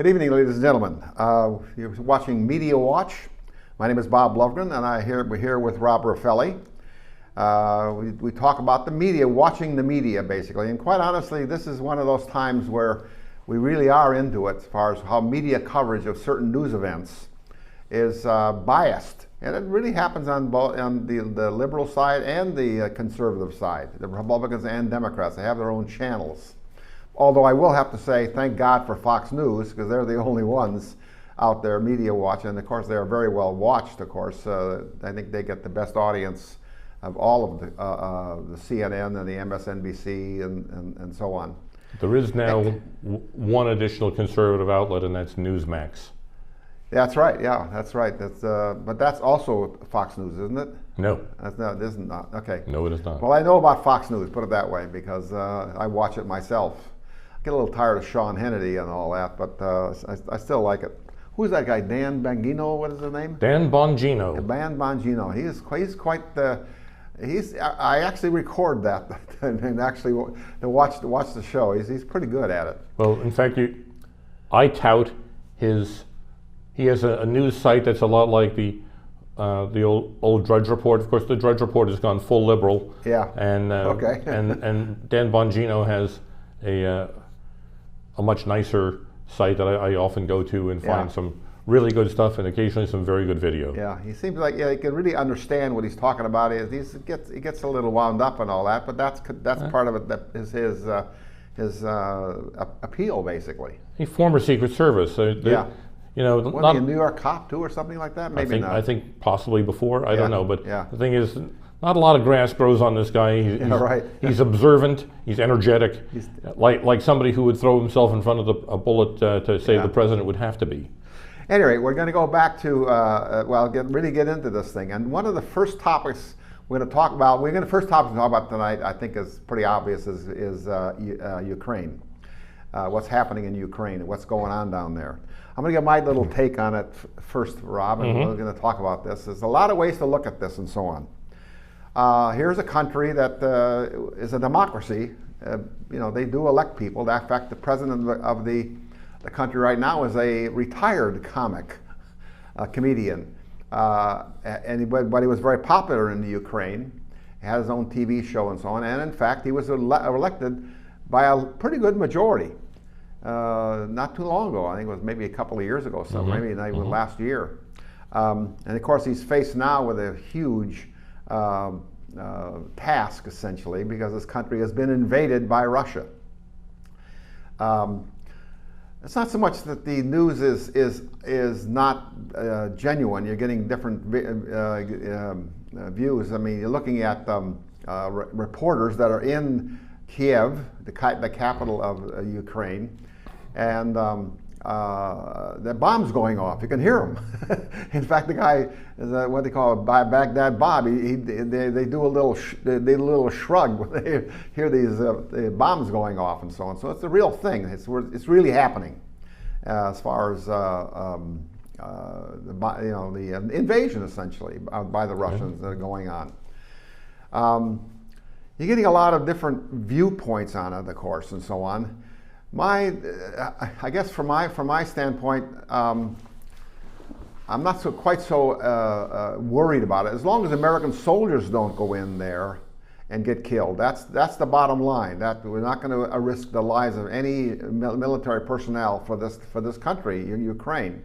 Good evening, ladies and gentlemen. You're watching Media Watch. My name is Bob Lovgren, and we're here with Rob Raffelli. We talk about the media, watching the media, basically. And quite honestly, this is one of those times where we really are into it as far as how media coverage of certain news events is biased. And it really happens on both on the liberal side and the conservative side, the Republicans and Democrats. They have their own channels. Although I will have to say, thank God for Fox News, because they're the only ones out there, Media Watch, and of course they are very well watched, of course. I think they get the best audience of all of the CNN and the MSNBC and so on. There is now one additional conservative outlet, and that's Newsmax. That's right, yeah, that's right. But that's also Fox News, isn't it? No. It isn't. Okay. No, it is not. Well, I know about Fox News, put it that way, because I watch it myself. Get a little tired of Sean Hannity and all that, but I still like it. Who's that guy? Dan Bongino? What is his name? Dan Bongino. Dan Bongino. He's quite the. I actually record that and actually to watch the show. He's pretty good at it. Well, in fact, I tout his. He has a news site that's a lot like the old Drudge Report. Of course, the Drudge Report has gone full liberal. Yeah. And okay. and Dan Bongino has a much nicer site that I often go to and find some really good stuff and occasionally some very good video. Yeah, he seems like he can really understand what he's talking about. He gets a little wound up and all that, but that's part of it. That is his appeal, basically. He's former Secret Service. Yeah. You know, wasn't he a New York cop too, or something like that? Maybe not. I think possibly before. I don't know, but the thing is, not a lot of grass grows on this guy. He's observant. He's energetic. Like somebody who would throw himself in front of a bullet to save the president would have to be. Anyway, we're going to go back to really get into this thing. And one of the first topics we're going to talk about. First topic to talk about tonight, I think, is pretty obvious. Is Ukraine. What's happening in Ukraine and what's going on down there. I'm going to get my little take on it first, Rob, and we're going to talk about this. There's a lot of ways to look at this and so on. Here's a country that is a democracy. They do elect people. In fact, the president of the country right now is a retired comedian. But he was very popular in the Ukraine. He had his own TV show and so on. And in fact, he was elected by a pretty good majority. Not too long ago. I think it was maybe a couple of years ago, so maybe not even last year. And of course, he's faced now with a huge task, essentially, because this country has been invaded by Russia. It's not so much that the news is not genuine. You're getting different views. I mean, you're looking at reporters that are in Kiev, the capital of Ukraine, and the bombs going off. You can hear them. In fact, the guy is what they call Baghdad Bob. They do a little shrug when they hear these bombs going off and so on. So it's a real thing. It's really happening as far as the invasion, essentially, by the Russians that are going on. You're getting a lot of different viewpoints on it, of course, and so on. I guess from my standpoint, I'm not quite so worried about it. As long as American soldiers don't go in there and get killed, that's the bottom line. That we're not going to risk the lives of any military personnel for this country, Ukraine.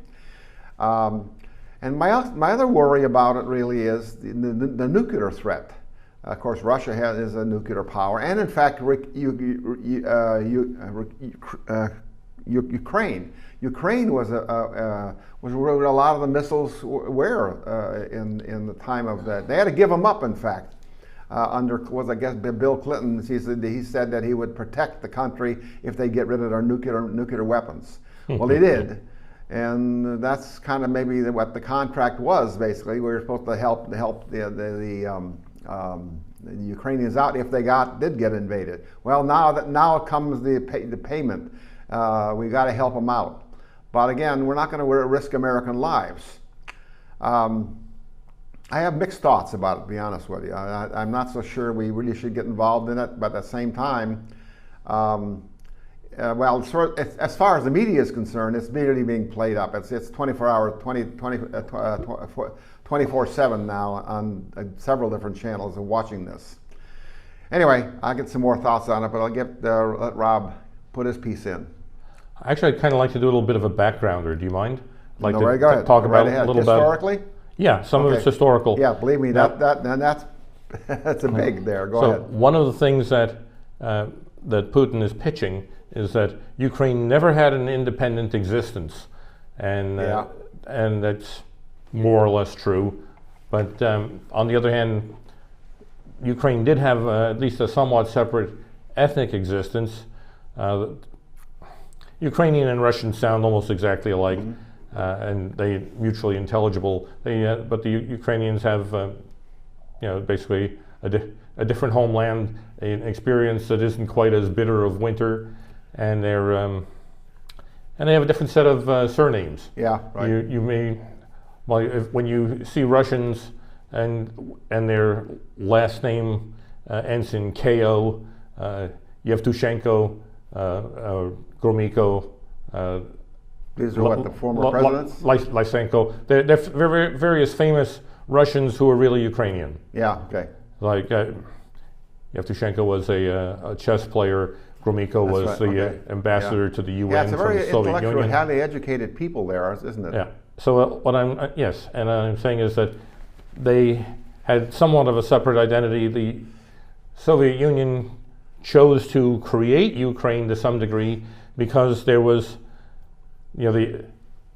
And my other worry about it really is the nuclear threat. Of course, Russia is a nuclear power, and in fact, Ukraine was where a lot of the missiles were in the time of that. They had to give them up, in fact. I guess Bill Clinton. He said that he would protect the country if they get rid of their nuclear weapons. Well, they did. And that's kind of maybe what the contract was. Basically, we were supposed to help the Ukrainians out if they did get invaded. Well, now comes the payment. We got to help them out. But again, we're not going to risk American lives. I have mixed thoughts about it, to be honest with you. I'm not so sure we really should get involved in it, but at the same time, well, as far as the media is concerned, it's merely being played up. It's 24 hours, 24/7 now on several different channels and watching this. Anyway, I'll get some more thoughts on it, but I'll let Rob put his piece in. Actually, I'd kind of like to do a little bit of a backgrounder. Do you mind? Like to talk about a little historically? Yeah, some of it's historical. Yeah, believe me, that's that's a big there. Go ahead. One of the things that that Putin is pitching is that Ukraine never had an independent existence, and that's more or less true. But on the other hand, Ukraine did have at least a somewhat separate ethnic existence. Ukrainian and Russian sound almost exactly alike, and they mutually intelligible. But the Ukrainians have, basically a different homeland, an experience that isn't quite as bitter of winter, and they have a different set of surnames. Yeah, right. When you see Russians and their last name ends in Ko, Yevtushenko, Gromyko. These are the former presidents? Lysenko. They're various famous Russians who are really Ukrainian. Yeah, okay. Like Yevtushenko was a chess player. Gromyko was the ambassador to the UN from the Soviet Union. Yeah, it's a very intellectual, highly educated people there, isn't it? Yeah. So what I'm saying is that they had somewhat of a separate identity. The Soviet Union chose to create Ukraine to some degree because there was, the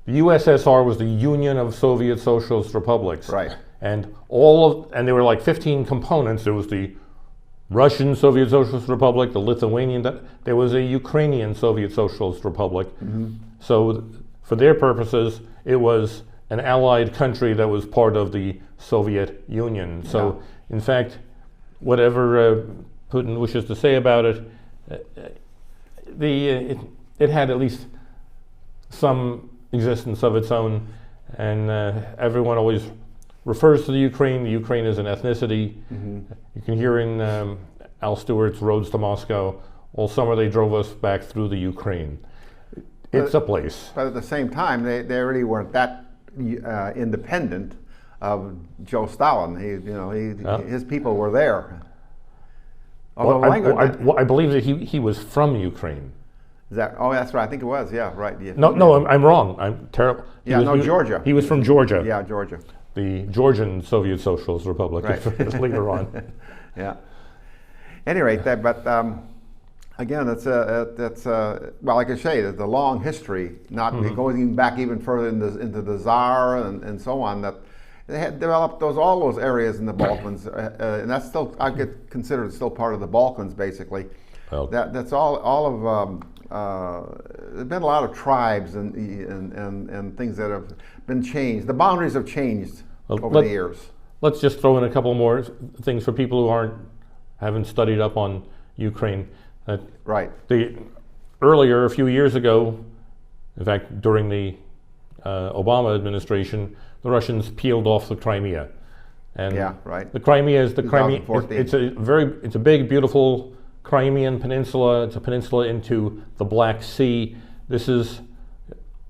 USSR was the Union of Soviet Socialist Republics, right? And there were like 15 components. There was the Russian Soviet Socialist Republic, the Lithuanian. There was a Ukrainian Soviet Socialist Republic. Mm-hmm. So for their purposes, it was an allied country that was part of the Soviet Union. So in fact, whatever Putin wishes to say about it, it had at least some existence of its own, and everyone always refers to the Ukraine. The Ukraine is an ethnicity. Mm-hmm. You can hear in Al Stewart's Roads to Moscow, all summer they drove us back through the Ukraine. It's a place. But at the same time, they really weren't that independent of Joe Stalin. His people were there. I believe that he was from Ukraine. Is that? Oh, that's right. I think it was. Yeah, right. Yeah. No, I'm wrong. I'm terrible. Georgia. He was from Georgia. Yeah, Georgia. The Georgian Soviet Socialist Republic. Right. Later on. Yeah. Any rate, again, it's like I say, the long history, going back even further into the Tsar and so on, that they had developed all those areas in the Balkans, and that's still, I could consider it still part of the Balkans, basically. Well, that's all of. There's been a lot of tribes and things that have been changed. The boundaries have changed over the years. Let's just throw in a couple more things for people who haven't studied up on Ukraine. Right. Earlier, a few years ago, in fact, during the Obama administration, the Russians peeled off the Crimea. And right. The Crimea is it's a big, beautiful Crimean peninsula. It's a peninsula into the Black Sea. This is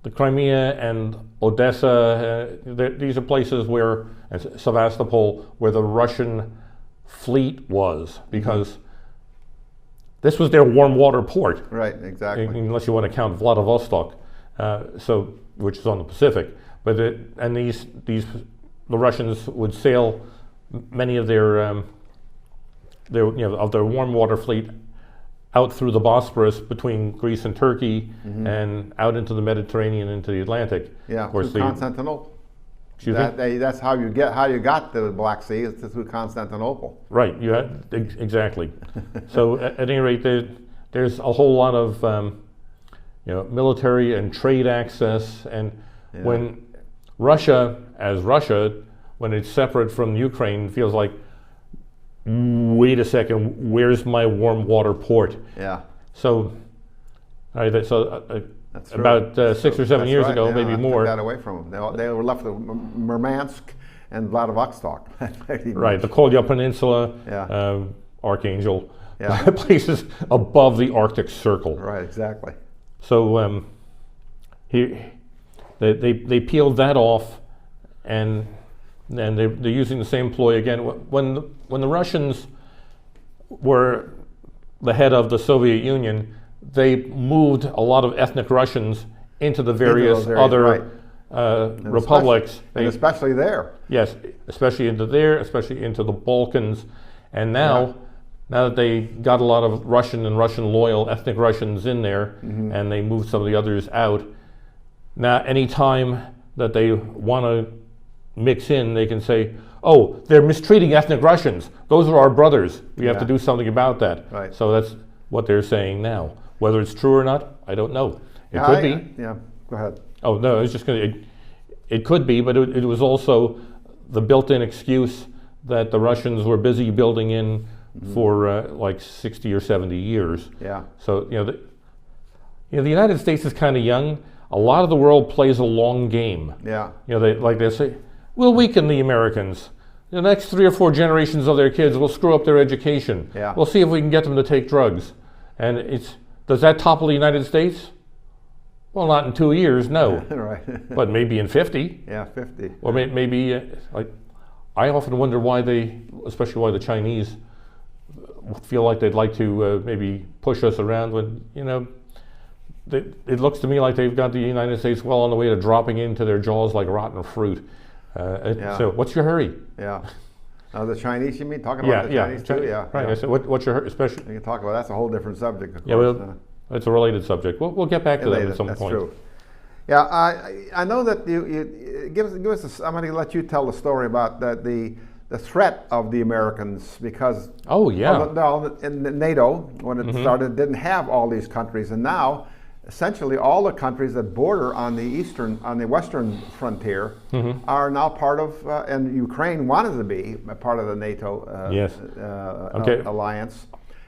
the Crimea and Odessa. These are places where, Sevastopol, where the Russian fleet was, because this was their warm water port. Right, exactly. Unless you want to count Vladivostok, which is on the Pacific. But the Russians would sail many of their warm water fleet out through the Bosporus between Greece and Turkey, and out into the Mediterranean, into the Atlantic. Yeah, of course, through Constantinople. That's how you got the Black Sea, is through Constantinople. Right. Exactly. So at any rate, there's a whole lot of military and trade access, and when Russia, when it's separate from Ukraine, feels like, wait a second, where's my warm water port? Yeah. So, about 6 or 7 years ago, maybe more. Took that away from them. They were left with Murmansk and Vladivostok. Right, the Kolya Peninsula, Archangel, places above the Arctic Circle. Right, exactly. So they peeled that off, and they're using the same ploy again. When the Russians were the head of the Soviet Union, they moved a lot of ethnic Russians into the various other republics. Especially there. Yes, especially into there, especially into the Balkans. And now that they got a lot of Russian and Russian loyal ethnic Russians in there, and they moved some of the others out, now any time that they want to mix in, they can say, oh, they're mistreating ethnic Russians. Those are our brothers. We have to do something about that. Right. So that's what they're saying now. Whether it's true or not, I don't know. It could be. Yeah, go ahead. Oh, no, I was just going to, it could be, but it was also the built-in excuse that the Russians were busy building in for like 60 or 70 years. Yeah. So, the United States is kind of young. A lot of the world plays a long game. Yeah. They say, we'll weaken the Americans. The next 3 or 4 generations of their kids will screw up their education. Yeah. We'll see if we can get them to take drugs. And does that topple the United States? Well, not in 2 years, no. Right. But maybe in 50. Yeah, 50. Or maybe, I often wonder why especially why the Chinese feel like they'd like to maybe push us around when, it looks to me like they've got the United States well on the way to dropping into their jaws like rotten fruit. So what's your hurry? Yeah. The Chinese, you mean? Talking about the Chinese too? Yeah. Right. Yeah. So what's your hurry? Especially. We can talk about that's a whole different subject, of course. Yeah, well, it's a related subject. We'll get back to that at some point. That's true. Yeah, I know that you give us. I'm going to let you tell the story about the threat of the Americans because in NATO when it started didn't have all these countries, and now essentially all the countries that border on the western frontier are now part of, and Ukraine wanted to be a part of the NATO alliance,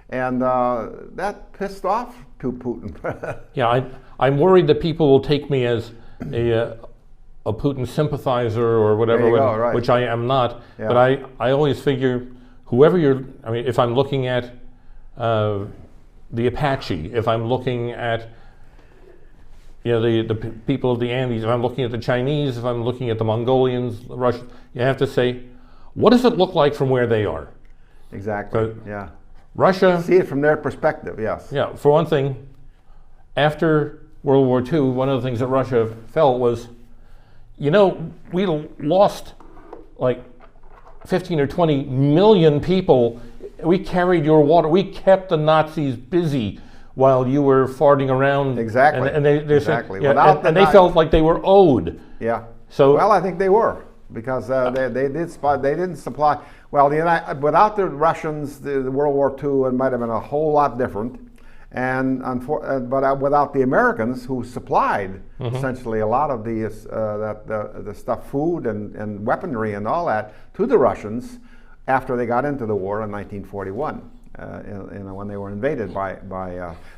and that pissed off to Putin. Yeah, I'm worried that people will take me as a Putin sympathizer or whatever, which I am not. Yeah. But I always figure whoever if I'm looking at the Apache, if I'm looking at the people of the Andes, if I'm looking at the Chinese, if I'm looking at the Mongolians, the Russians, you have to say, what does it look like from where they are? Exactly. Yeah. Russia. See it from their perspective. Yes. Yeah. For one thing, after World War II, one of the things that Russia felt was, we lost like 15 or 20 million people. We carried your water. We kept the Nazis busy while you were farting around. Exactly. And they exactly. Said, and they felt like they were owed. Yeah. So well, I think they were because they didn't supply. Well, without the Russians, the World War II, it might have been a whole lot different. But without the Americans, who supplied essentially a lot of the stuff, food and weaponry and all that to the Russians after they got into the war in 1941, when they were invaded by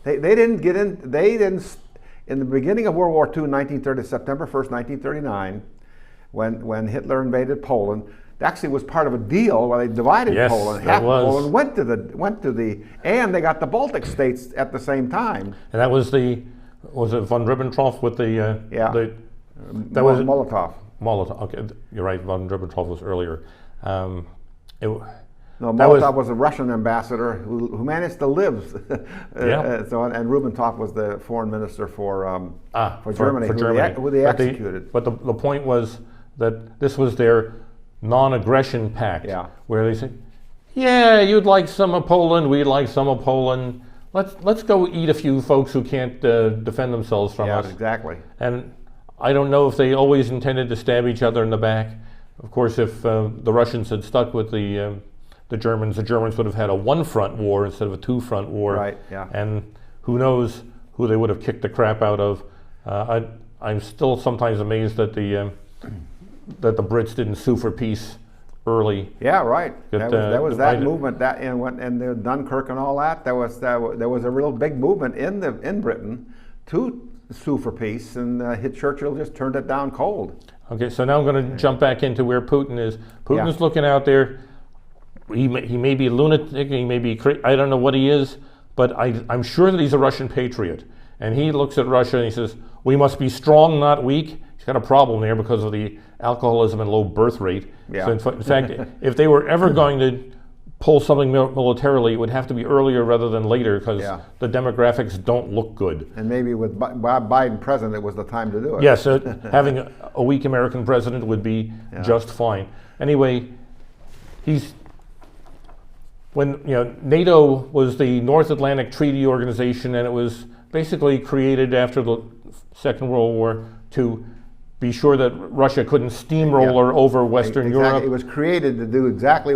they didn't get in. They didn't in the beginning of World War II, September 1st, 1939, when Hitler invaded Poland. Actually was part of a deal where they divided Poland. Half Poland went to the and they got the Baltic states at the same time. And that was it von Ribbentrop with the that was Molotov. Molotov. Okay, you're right. Von Ribbentrop was earlier. Molotov was a Russian ambassador who managed to live. And Ribbentrop was the foreign minister for Germany, who they executed. But the point was that this was their non-aggression pact, where they say, you'd like some of Poland, we'd like some of Poland. Let's go eat a few folks who can't defend themselves from us. Yeah, exactly. And I don't know if they always intended to stab each other in the back. Of course, if the Russians had stuck with the Germans would have had a one-front war instead of a two-front war. Right. Yeah. And who knows who they would have kicked the crap out of. I'm still sometimes amazed that the Brits didn't sue for peace early. Yeah, right. That was that movement and the Dunkirk and all that. There was a real big movement in Britain to sue for peace, and Churchill just turned it down cold. Okay, so now I'm going to jump back into where Putin is. Putin's looking out there. he may be a lunatic, he may be I don't know what he is, but I'm sure that he's a Russian patriot. And he looks at Russia and he says, we must be strong, not weak. He's got a problem there because of the alcoholism and low birth rate. Yeah. So in fact, if they were ever going to pull something militarily, it would have to be earlier rather than later, because the demographics don't look good. And maybe with Biden president, it was the time to do it. Yes, having a weak American president would be just fine. Anyway, when NATO was the North Atlantic Treaty Organization, and it was basically created after the Second World War to be sure that Russia couldn't steamroller over Western Europe. It was created to do exactly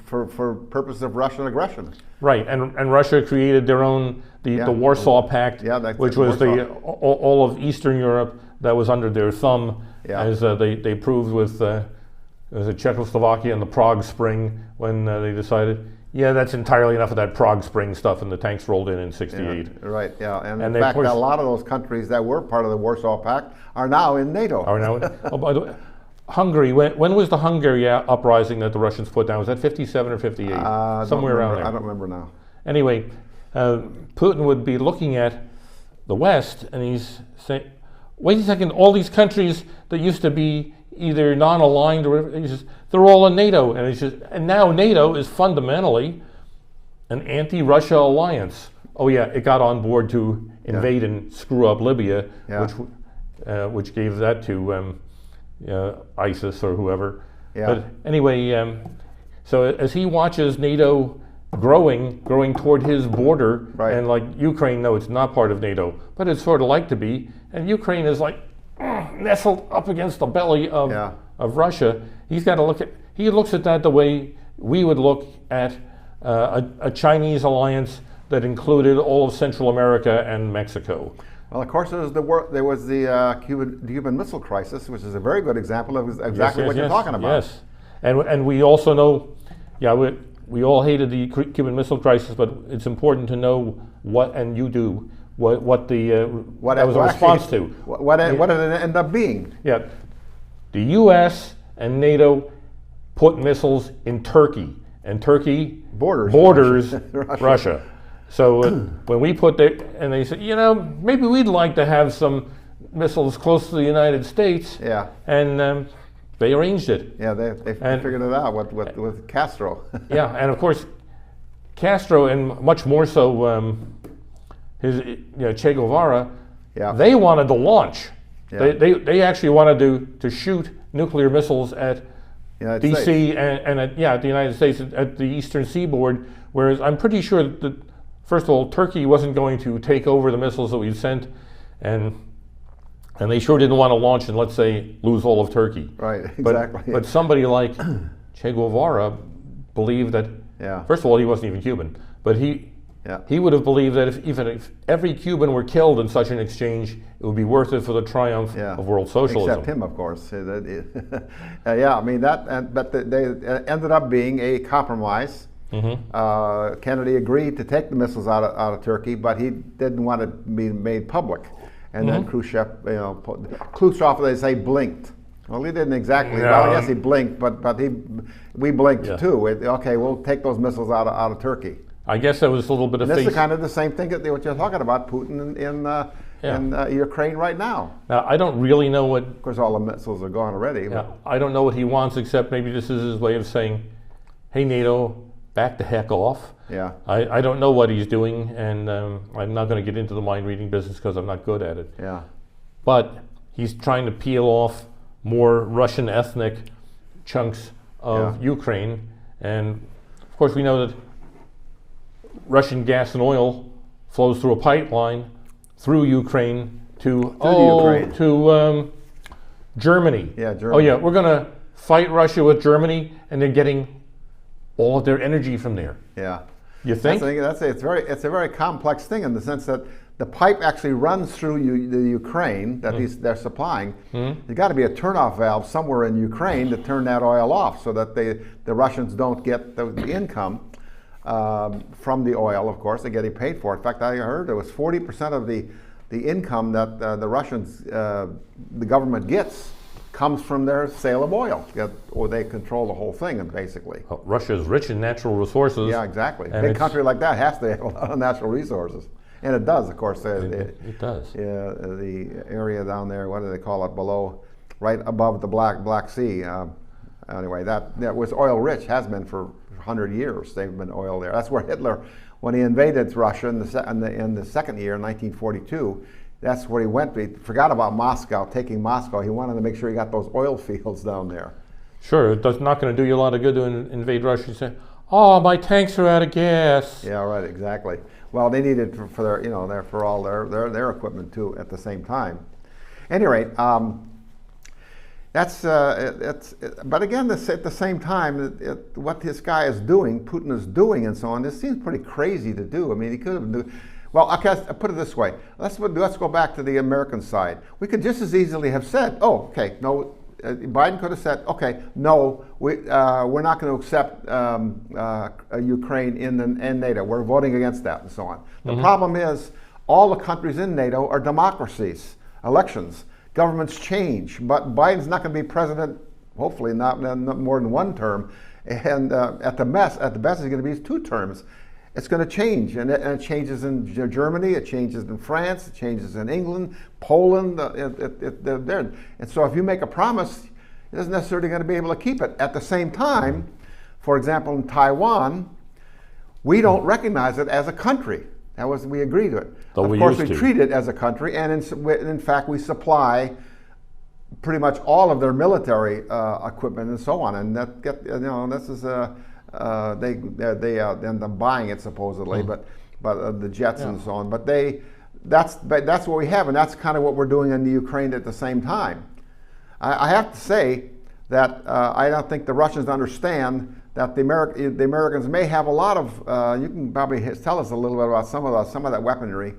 for purpose of Russian aggression. Right, and Russia created their own the Warsaw Pact, which was all of Eastern Europe that was under their thumb, as they proved with Czechoslovakia and the Prague Spring, when they decided, that's entirely enough of that Prague Spring stuff, and the tanks rolled in '68. And in fact, a lot of those countries that were part of the Warsaw Pact are now in NATO. Oh, by the way, Hungary, when was the Hungary uprising that the Russians put down? Was that 57 or 58? Somewhere around there. I don't remember now. Anyway, Putin would be looking at the West, and he's saying, wait a second, all these countries that used to be either non-aligned or he says, they're all in NATO, and he says, and now NATO is fundamentally an anti-Russia alliance. Oh yeah, it got on board to invade and screw up Libya, which gave that to ISIS or whoever. But anyway, so as he watches NATO growing toward his border, and like Ukraine, no, it's not part of NATO, but it's sort of like to be, and Ukraine is like nestled up against the belly of Russia. He looks at that the way we would look at a Chinese alliance that included all of Central America and Mexico. Well, of course, there was the Cuban Missile Crisis, which is a very good example of exactly what you're talking about. Yes, and we also know, we all hated the Cuban Missile Crisis, but it's important to know what that was a response to. What did it end up being? Yeah, the U.S. and NATO put missiles in Turkey, and Turkey borders Russia. So when we put and they said, maybe we'd like to have some missiles close to the United States. Yeah. And they arranged it. Yeah, they figured it out with Castro. Yeah, and of course, Castro, and much more so Che Guevara, they wanted to launch. Yeah. They actually wanted to shoot nuclear missiles at D.C. and at the United States, at the eastern seaboard, whereas I'm pretty sure that, first of all, Turkey wasn't going to take over the missiles that we'd sent, and they sure didn't want to launch and, let's say, lose all of Turkey. Right, exactly. But somebody like Che Guevara believed that, first of all, he wasn't even Cuban, but he would have believed that if every Cuban were killed in such an exchange, it would be worth it for the triumph of world socialism. Except him, of course. I mean, but they ended up being a compromise. Mm-hmm. Kennedy agreed to take the missiles out of Turkey, but he didn't want it to be made public. And then Khrushchev, they say, blinked. Well, he didn't exactly. No. Well, yes, he blinked, but we blinked too. Okay, we'll take those missiles out of Turkey. I guess that was a little bit of. This is kind of the same thing that what you're talking about, Putin in Ukraine right now. Now, I don't really know what. Of course, all the missiles are gone already. Yeah, I don't know what he wants, except maybe this is his way of saying, "Hey, NATO, back the heck off." Yeah. I don't know what he's doing, and I'm not going to get into the mind reading business because I'm not good at it. Yeah. But he's trying to peel off more Russian ethnic chunks of Ukraine, and of course we know that Russian gas and oil flows through a pipeline through Ukraine to Germany. Yeah, Germany. Oh yeah, we're going to fight Russia with Germany, and they're getting all of their energy from there. Yeah. You think? It's a very complex thing in the sense that the pipe actually runs through the Ukraine that they're supplying. Mm-hmm. There's got to be a turnoff valve somewhere in Ukraine to turn that oil off so that the Russians don't get the income from the oil. Of course, they're getting paid for it. In fact, I heard it was 40% of the income that the Russians, the government gets comes from their sale of oil. Or they control the whole thing, basically. Well, Russia is rich in natural resources. Yeah, exactly. A big country like that has to have a lot of natural resources. And it does, of course. It does. The area down there, what do they call it, below, right above the Black Sea. Anyway, that was oil rich, has been for 100 years. They've been oil there. That's where Hitler, when he invaded Russia in the second year, in 1942, that's where he went. He forgot about Moscow, taking Moscow. He wanted to make sure he got those oil fields down there. Sure, it's not going to do you a lot of good to invade Russia. You say, oh, my tanks are out of gas. Yeah, right, exactly. Well, they needed for their, for all their equipment too at the same time. At any rate, but again, at the same time, what this guy is doing, Putin is doing, and so on, this seems pretty crazy to do. I mean, he could have. Well, okay, I'll put it this way. Let's go back to the American side. We could just as easily have said, oh, okay, no. Biden could have said, okay, no, we're not going to accept Ukraine in NATO. We're voting against that, and so on. The problem is, all the countries in NATO are democracies, elections. Governments change, but Biden's not going to be president, hopefully not more than one term, and at the best, it's going to be 2 terms. It's going to change, and it changes in Germany, it changes in France, it changes in England, Poland, and so if you make a promise, it isn't necessarily going to be able to keep it. At the same time, for example, in Taiwan, we don't recognize it as a country. We agreed to it. Of course, we treat it as a country, and in fact, we supply pretty much all of their military equipment and so on. And this is they end up buying it supposedly, but the jets and so on. But that's what we have, and that's kind of what we're doing in the Ukraine at the same time. I have to say that I don't think the Russians understand that the Americans may have a lot of. You can probably tell us a little bit about some of that weaponry.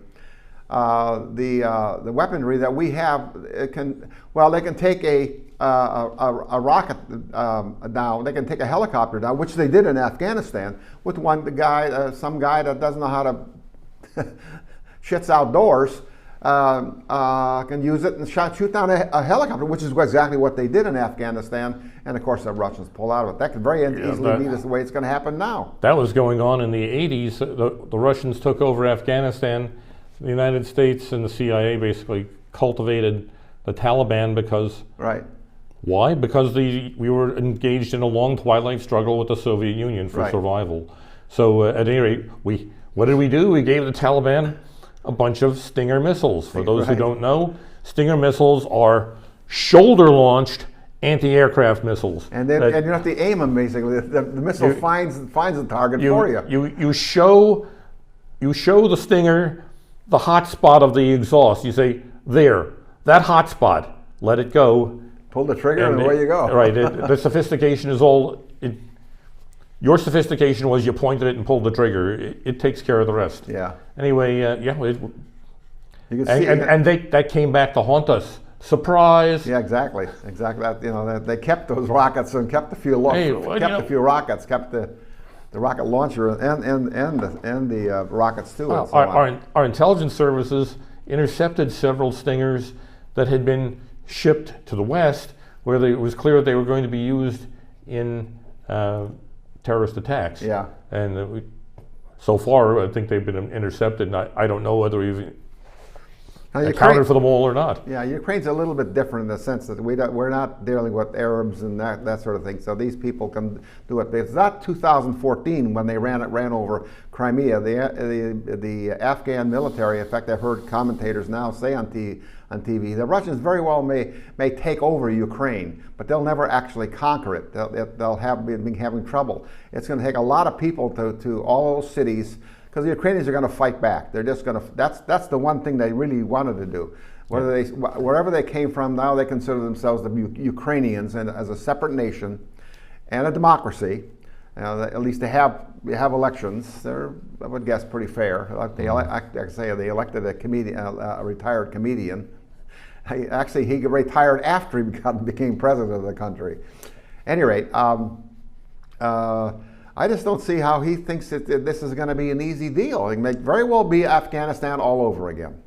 The weaponry that we have they can take a rocket down. They can take a helicopter down, which they did in Afghanistan with some guy that doesn't know how to shits outdoors. Can use it and shoot down a helicopter, which is exactly what they did in Afghanistan. And of course, the Russians pull out of it. That could very easily be the way it's going to happen now. That was going on in the 80s. The Russians took over Afghanistan. The United States and the CIA basically cultivated the Taliban because... Right. Why? Because we were engaged in a long twilight struggle with the Soviet Union for survival. So at any rate, what did we do? We gave the Taliban a bunch of Stinger missiles. For those who don't know, Stinger missiles are shoulder-launched anti-aircraft missiles. And you don't have to aim them, basically. The missile finds the target for you. You show the Stinger the hot spot of the exhaust. You say, there, that hot spot, let it go. Pull the trigger and away you go. Right, the sophistication is all... Your sophistication was you pointed it and pulled the trigger. It takes care of the rest. Yeah. Anyway, you can see that came back to haunt us. Surprise! Yeah, exactly. That, they kept those rockets and kept the few rockets, kept the rocket launcher and the rockets too. Our intelligence services intercepted several Stingers that had been shipped to the West, where it was clear that they were going to be used in terrorist attacks. Yeah. And so far, I think they've been intercepted, and I don't know whether we've accounted for them all or not. Yeah, Ukraine's a little bit different in the sense that we're not dealing with Arabs and that sort of thing, so these people can do it. It's not 2014 when they ran over Crimea. The Afghan military, in fact, I've heard commentators now say on TV, the Russians very well may take over Ukraine, but they'll never actually conquer it. They'll be having trouble. It's going to take a lot of people to all those cities, because the Ukrainians are going to fight back. They're just going to. That's the one thing they really wanted to do. Wherever they came from, now they consider themselves the Ukrainians and as a separate nation and a democracy. At least they have elections. They're, I would guess, pretty fair. They elected a retired comedian. Actually, he retired after he became president of the country. At any rate, I just don't see how he thinks that this is going to be an easy deal. It may very well be Afghanistan all over again.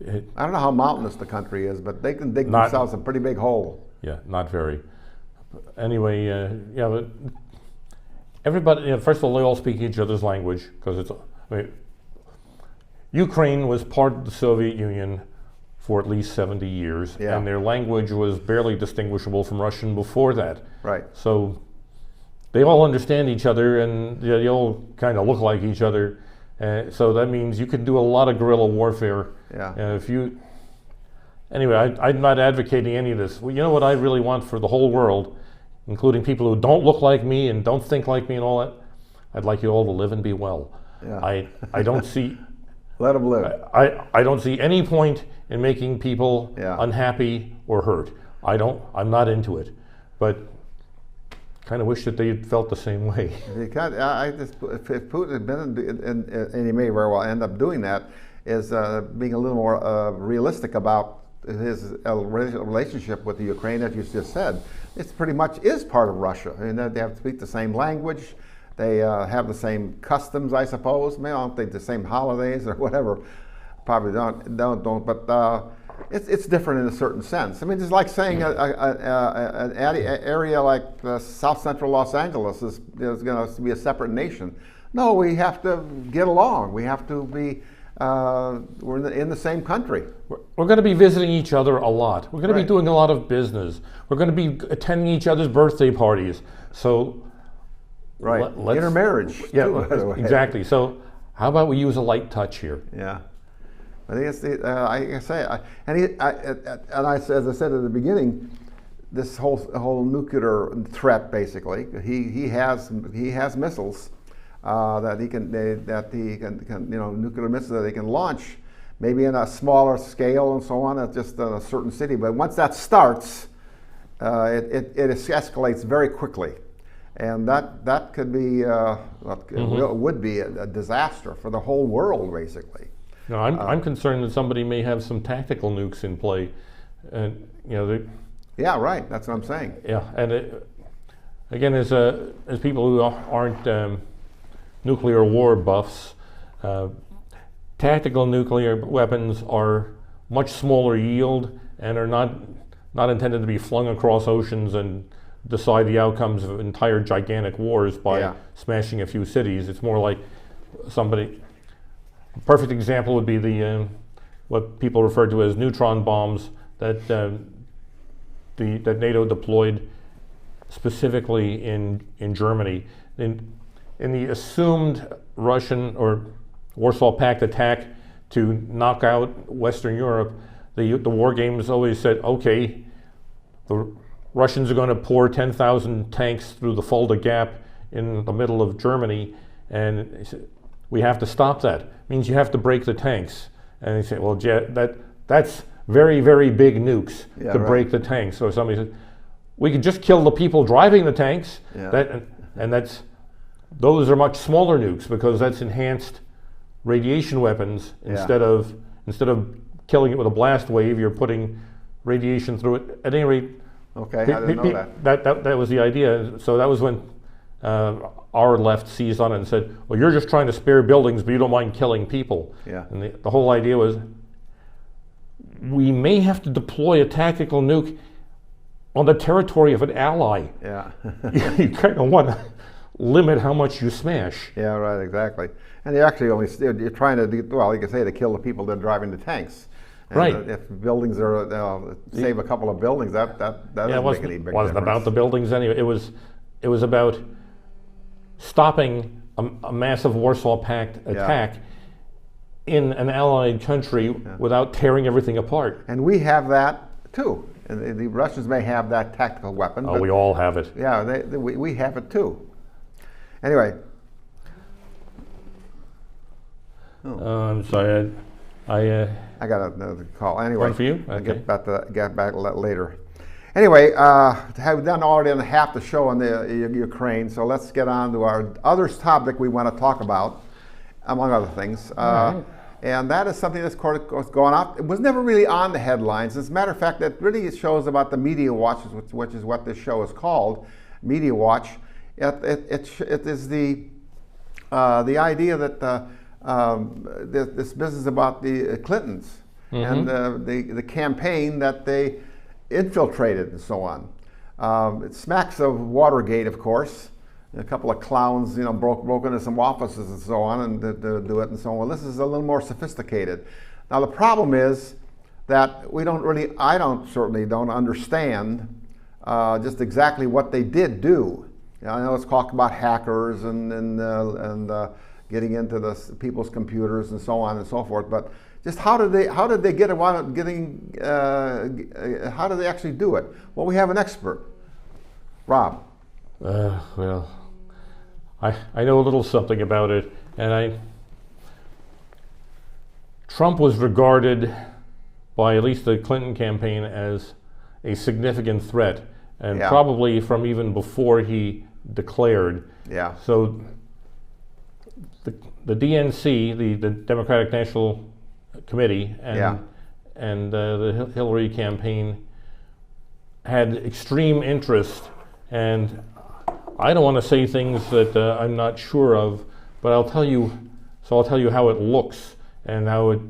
I don't know how mountainous the country is, but they can dig themselves a pretty big hole. Yeah, not very. Anyway, yeah, but everybody, first of all, they all speak each other's language, because Ukraine was part of the Soviet Union for at least 70 years, and their language was barely distinguishable from Russian before that. Right. So they all understand each other, and they all kind of look like each other. So that means you can do a lot of guerrilla warfare. Yeah. Anyway, I'm not advocating any of this. Well, you know what I really want for the whole world, including people who don't look like me and don't think like me and all that? I'd like you all to live and be well. Yeah. I don't see... Let them live. I don't see any point in making people unhappy or hurt. I'm not into it. But kind of wish that they felt the same way. If Putin had been, and he may very well end up doing that, is being a little more realistic about his relationship with the Ukraine, as you just said. It's pretty much is part of Russia. I mean, they have to speak the same language. They have the same customs, I suppose. Maybe I don't think the same holidays or whatever. Probably don't. But it's different in a certain sense. I mean, it's like saying an area like South Central Los Angeles is going to be a separate nation. No, we have to get along. We have to be. We're in the same country. We're going to be visiting each other a lot. We're going to be doing a lot of business. We're going to be attending each other's birthday parties. So. Right, intermarriage. Yeah, too, by the way. Exactly. So, how about we use a light touch here? Yeah, I think it's as I said at the beginning, this whole nuclear threat. Basically, he has missiles that he can nuclear missiles that he can launch, maybe in a smaller scale and so on at just a certain city. But once that starts, it escalates very quickly. And that could be would be a disaster for the whole world, basically. No, I'm concerned that somebody may have some tactical nukes in play, and yeah, right. That's what I'm saying. Yeah, and again, as people who aren't nuclear war buffs, tactical nuclear weapons are much smaller yield and are not intended to be flung across oceans and decide the outcomes of entire gigantic wars by smashing a few cities. It's more like a perfect example would be the what people refer to as neutron bombs that that NATO deployed specifically in Germany. In the assumed Russian or Warsaw Pact attack to knock out Western Europe, the war games always said, okay, the Russians are going to pour 10,000 tanks through the Fulda Gap in the middle of Germany, and we have to stop that. It means you have to break the tanks. And they say, well, that's very, very big nukes to break the tanks. So somebody said, we could just kill the people driving the tanks. Yeah. Those are much smaller nukes because that's enhanced radiation weapons. Instead of killing it with a blast wave, you're putting radiation through it. At any rate. Okay, I didn't know that. That was the idea. So that was when our left seized on it and said, well, you're just trying to spare buildings, but you don't mind killing people. Yeah. And the whole idea was, we may have to deploy a tactical nuke on the territory of an ally. Yeah. You kind of want to limit how much you smash. Yeah, right, exactly. And you're actually you're trying to you can say to kill the people that are driving the tanks. And right. If buildings are save a couple of buildings, that doesn't make any big difference. It wasn't about the buildings anyway. It was about stopping a massive Warsaw Pact attack in an allied country without tearing everything apart. And we have that too. And the Russians may have that tactical weapon. Oh, we all have it. Yeah, we have it too. Anyway. I'm sorry. I got another call. Anyway, one for you. I'll get back later. Anyway, have done already half the show on the Ukraine, so let's get on to our other topic we want to talk about, among other things. Right. And that is something that's going on. It was never really on the headlines. As a matter of fact, it really shows about the Media Watch, which is what this show is called, Media Watch. It is the idea that this business about the Clintons and the campaign that they infiltrated and so on. It smacks of Watergate, of course. A couple of clowns, broke into some offices and so on, and to do it and so on. Well, this is a little more sophisticated. Now the problem is that I certainly don't understand just exactly what they did do. I know it's talked about hackers and getting into people's computers and so on and so forth, but just how did they get around getting? How did they actually do it? Well, we have an expert, Rob. Well, I know a little something about it, and Trump was regarded by at least the Clinton campaign as a significant threat, and probably from even before he declared. Yeah. So the DNC, the Democratic National Committee, and the Hillary campaign had extreme interest, and I don't want to say things that I'm not sure of, but I'll tell you how it looks and how it.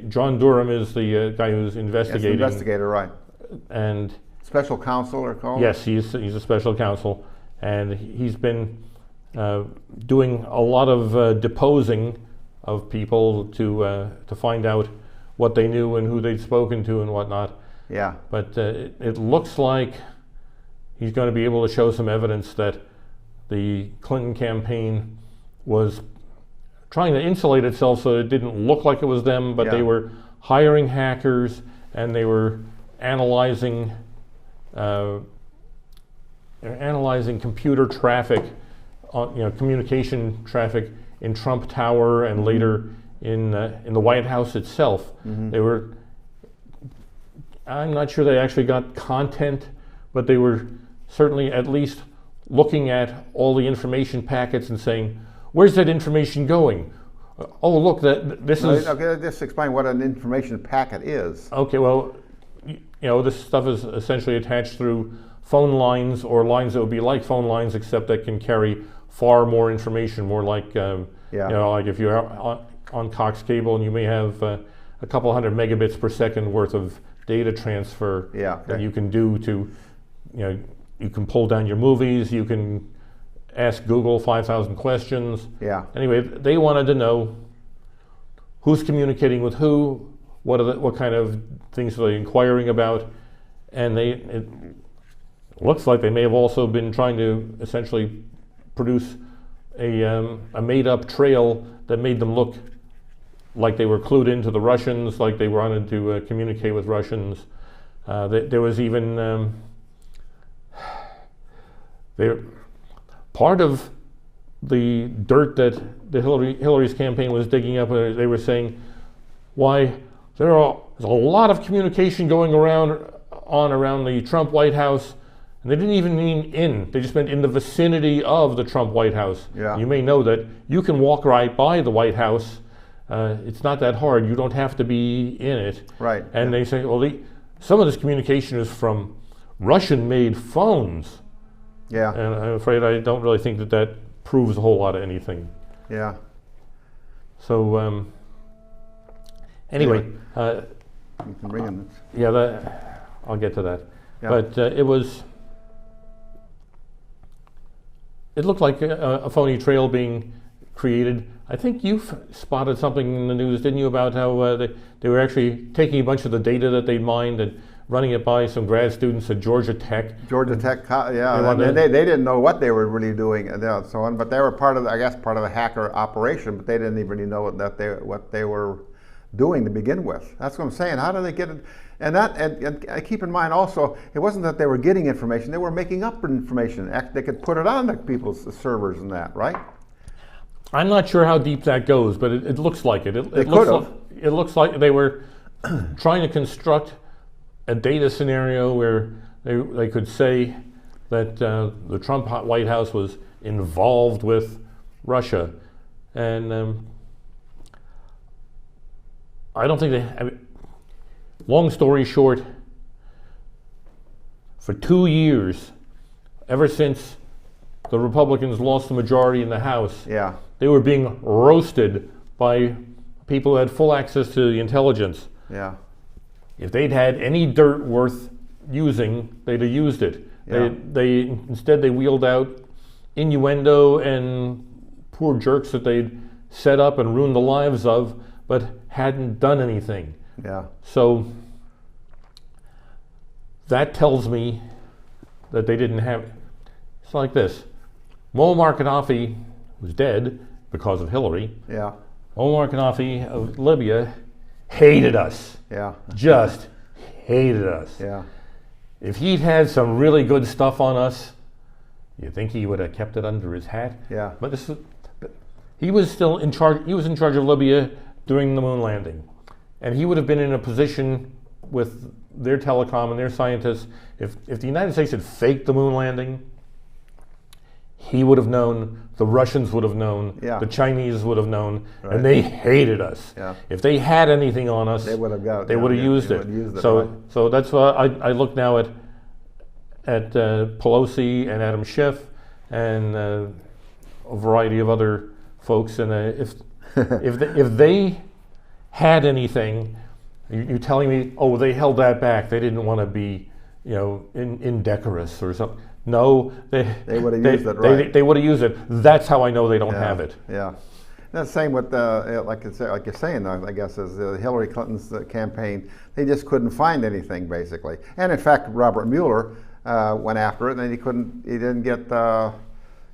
John Durham is the guy who's investigating. Yes, investigator, right? And special counsel or called? Yes, he's a special counsel, and he's been doing a lot of deposing of people to find out what they knew and who they'd spoken to and whatnot. Yeah. But it looks like he's going to be able to show some evidence that the Clinton campaign was trying to insulate itself so it didn't look like it was them, but they were hiring hackers and they were analyzing computer traffic, communication traffic in Trump Tower and later in the White House itself. They were. I'm not sure they actually got content, but they were certainly at least looking at all the information packets and saying, where's that information going? Oh, look, this is... Okay, just explain what an information packet is. Okay, well, this stuff is essentially attached through phone lines or lines that would be like phone lines, except that can carry far more information, more like, like if you're on Cox cable and you may have a couple hundred megabits per second worth of data transfer that you can do to, you can pull down your movies, you can ask Google 5,000 questions. Yeah. Anyway, they wanted to know who's communicating with who, what kind of things are they inquiring about, and it looks like they may have also been trying to essentially produce a made-up trail that made them look like they were clued into the Russians, like they wanted to communicate with Russians. There was even part of the dirt that the Hillary's campaign was digging up. They were saying, why there's a lot of communication going around the Trump White House, and they didn't even mean in. They just meant in the vicinity of the Trump White House. Yeah. You may know that you can walk right by the White House. It's not that hard. You don't have to be in it. Right. And they say, well, some of this communication is from Russian-made phones. Yeah. And I'm afraid I don't really think that proves a whole lot of anything. Yeah. So anyway. You can bring in this. Yeah, I'll get to that. Yeah. But it looked like a phony trail being created. I think you've spotted something in the news, didn't you, about how they were actually taking a bunch of the data that they mined and running it by some grad students at Georgia Tech. Georgia Tech, yeah. They didn't know what they were really doing and so on, but they were part of the hacker operation, but they didn't even really know what they were doing to begin with. That's what I'm saying. How do they get it? And keep in mind also, it wasn't that they were getting information; they were making up information. They could put it on the people's servers and that, right? I'm not sure how deep that goes, but it looks like it. It looks like they were trying to construct a data scenario where they could say that the Trump White House was involved with Russia, and I don't think long story short, for 2 years, ever since the Republicans lost the majority in the House, yeah, they were being roasted by people who had full access to the intelligence. Yeah. If they'd had any dirt worth using, they'd have used it. Yeah. Instead they wheeled out innuendo and poor jerks that they'd set up and ruined the lives of, but hadn't done anything. Yeah. So that tells me that they didn't have. It's like this: Muammar Gaddafi was dead because of Hillary. Yeah. Muammar Gaddafi of Libya hated us. Yeah. Just hated us. Yeah. If he'd had some really good stuff on us, you think he would have kept it under his hat? Yeah. But he was still in charge. He was in charge of Libya during the moon landing, and he would have been in a position with their telecom and their scientists. If the United States had faked the moon landing, he would have known. The Russians would have known. Yeah. The Chinese would have known, right. And they hated us. Yeah. If they had anything on us, they would have got. They would have used it. So that's why I look now at Pelosi and Adam Schiff and a variety of other folks, and if they had anything, you're telling me, oh, they held that back. They didn't want to be, indecorous or something. No, they would have used it. Right. They would have used it. That's how I know they don't have it. Yeah. And the same with like you're saying, I guess, is Hillary Clinton's campaign. They just couldn't find anything, basically. And in fact, Robert Mueller went after it, and he didn't get.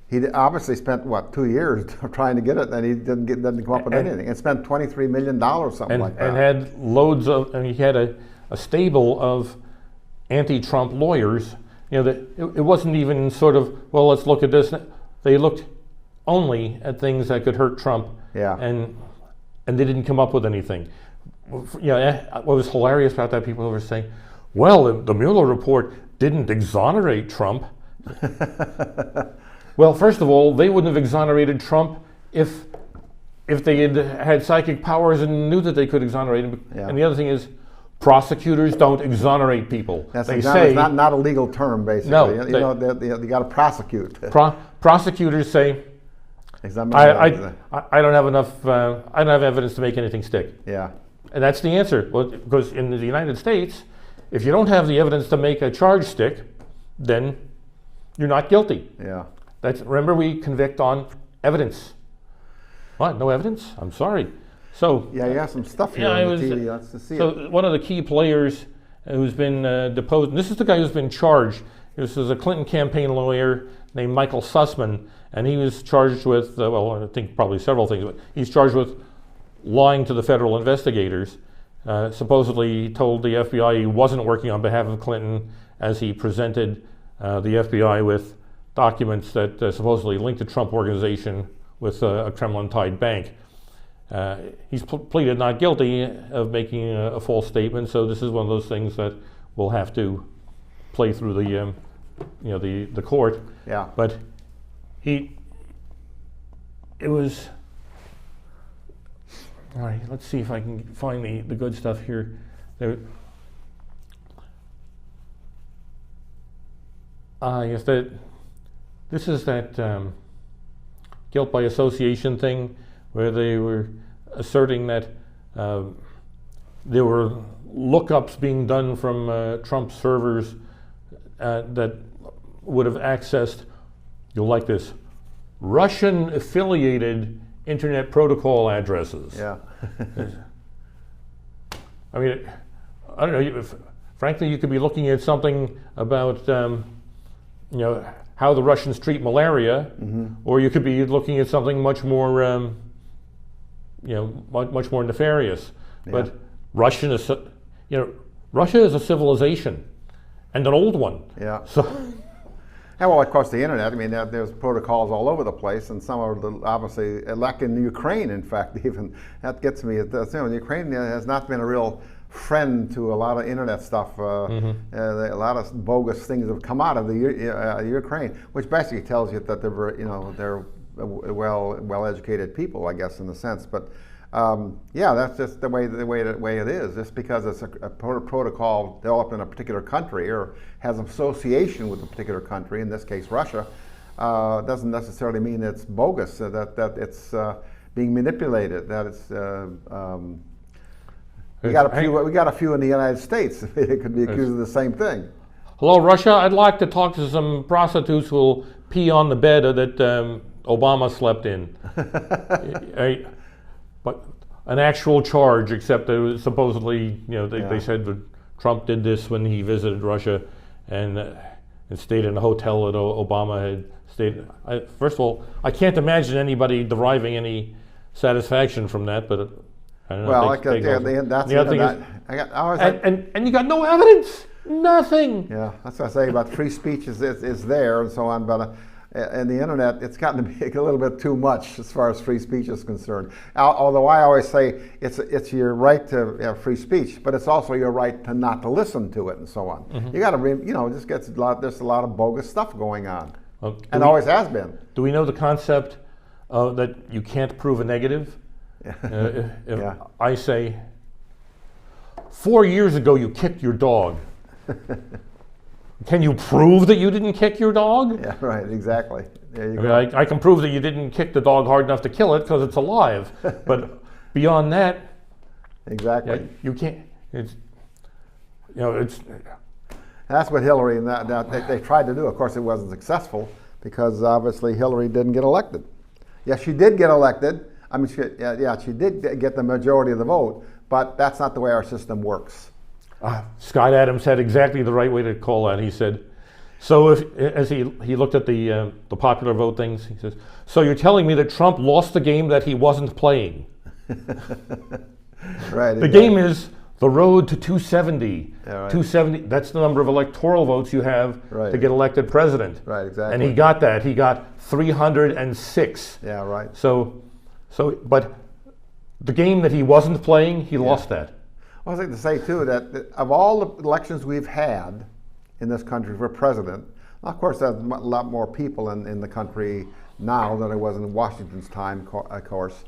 He obviously spent 2 years trying to get it, and he didn't come up with anything. And spent $23 million, something like that. And had loads of. I mean, he had a stable of anti-Trump lawyers. That it wasn't even sort of, well, let's look at this. They looked only at things that could hurt Trump. Yeah. And they didn't come up with anything. What was hilarious about that, people were saying, well, the Mueller report didn't exonerate Trump. Well, first of all, they wouldn't have exonerated Trump if they had psychic powers and knew that they could exonerate him. Yeah. And the other thing is, prosecutors don't exonerate people. They say it's not a legal term, basically. No, you got to prosecute. Prosecutors say, I don't have enough. I don't have evidence to make anything stick. Yeah, and that's the answer. Well, because in the United States, if you don't have the evidence to make a charge stick, then you're not guilty. Yeah. Remember, we convict on evidence. What? No evidence? I'm sorry. So yeah, you have some stuff here on the TV. Let's see it. One of the key players who's been deposed, and this is the guy who's been charged. This is a Clinton campaign lawyer named Michael Sussman, and he was charged with, I think probably several things, but he's charged with lying to the federal investigators. Supposedly he told the FBI he wasn't working on behalf of Clinton as he presented the FBI with documents that supposedly linked the Trump organization with a Kremlin-tied bank. He's pleaded not guilty of making a false statement, so this is one of those things that we'll have to play through the court. Yeah. But it was. All right, let's see if I can find the good stuff here. Yes, this is that guilt by association thing, where they were asserting that there were lookups being done from Trump servers that would have accessed, you'll like this, Russian-affiliated internet protocol addresses. Yeah. I mean, I don't know. Frankly, you could be looking at something about, how the Russians treat malaria, or you could be looking at something much more, much more nefarious. Yeah. But Russia is a civilization, and an old one. Yeah. So. And well, of course, the internet. I mean, there's protocols all over the place, and some are obviously, like in Ukraine, in fact, even that gets me. Ukraine has not been a real friend to a lot of internet stuff. A lot of bogus things have come out of the Ukraine, which basically tells you that they're well-educated people, I guess, in a sense. But that's just the way it is. Just because it's a protocol developed in a particular country or has an association with a particular country, in this case Russia, doesn't necessarily mean it's bogus. That it's being manipulated. That it's we got a few in the United States. It could be accused of the same thing. Hello, Russia. I'd like to talk to some prostitutes who will pee on the bed that Obama slept in. But an actual charge, except that it was supposedly, they said that Trump did this when he visited Russia and stayed in a hotel that Obama had stayed. First of all, I can't imagine anybody deriving any satisfaction from that, but I don't know. Well, that's the other thing. And you got no evidence. Nothing. Yeah, that's what I say about free speech is there and so on, but and the internet, it's gotten to be a little bit too much as far as free speech is concerned. Although I always say it's your right to have free speech, but it's also your right to not to listen to it and so on. Mm-hmm. You got to, just gets there's a lot of bogus stuff going on, and always has been. Do we know the concept that you can't prove a negative? If I say, 4 years ago you kicked your dog. Can you prove that you didn't kick your dog? Yeah, right, exactly. There you go. I can prove that you didn't kick the dog hard enough to kill it because it's alive. But beyond that, exactly, you can't. It's. That's what Hillary and they tried to do. Of course, it wasn't successful because obviously Hillary didn't get elected. Yeah, she did get elected. I mean, she did get the majority of the vote, but that's not the way our system works. Scott Adams had exactly the right way to call that. He said, so as he looked at the popular vote things, he says, so you're telling me that Trump lost the game that he wasn't playing? Right. The game is the road to 270. Yeah, right. 270, that's the number of electoral votes you have to get elected president. Right, exactly. And he got that. He got 306. Yeah, right. So, but the game that he wasn't playing, he lost that. Well, I'd like to say, too, that of all the elections we've had in this country for president, of course, there's a lot more people in the country now than there was in Washington's time, of course.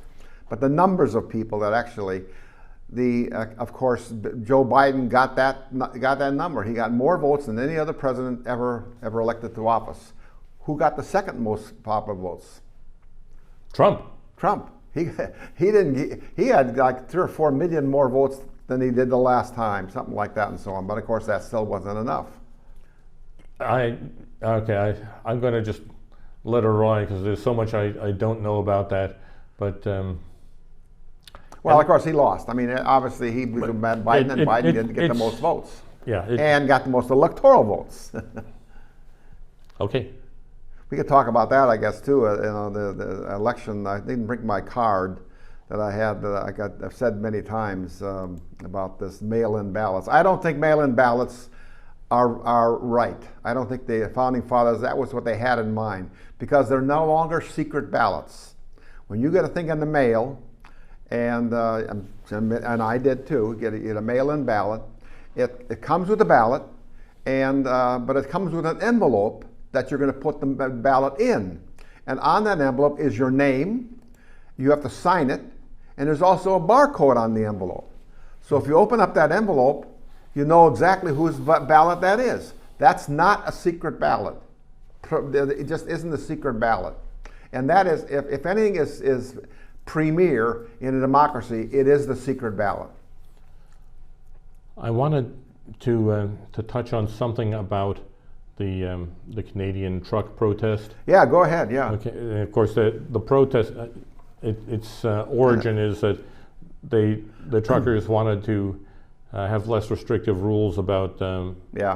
But the numbers of people that actually, of course, Joe Biden got that number. He got more votes than any other president ever elected to office. Who got the second most popular votes? Trump. He had like 3 or 4 million more votes than he did the last time, something like that and so on. But of course that still wasn't enough. I'm going to just let her ride because there's so much I don't know about that. But well, of course he lost. I mean, obviously he was Biden, and Biden didn't get the most votes. Yeah. And got the most electoral votes. Okay. We could talk about that, I guess, too. The election. I didn't bring my card that I had. I've said many times about this mail-in ballots. I don't think mail-in ballots are right. I don't think the founding fathers, that was what they had in mind, because they're no longer secret ballots. When you get a thing in the mail, and I did too, get a mail-in ballot. It comes with a ballot, but it comes with an envelope that you're going to put the ballot in. And on that envelope is your name. You have to sign it. And there's also a barcode on the envelope. So if you open up that envelope, you know exactly whose ballot that is. That's not a secret ballot. It just isn't a secret ballot. And that is, if anything is premier in a democracy, it is the secret ballot. I wanted to touch on something about the Canadian truck protest. Yeah, go ahead. Yeah. Okay. And of course, the protest, its origin is that the truckers wanted to have less restrictive rules about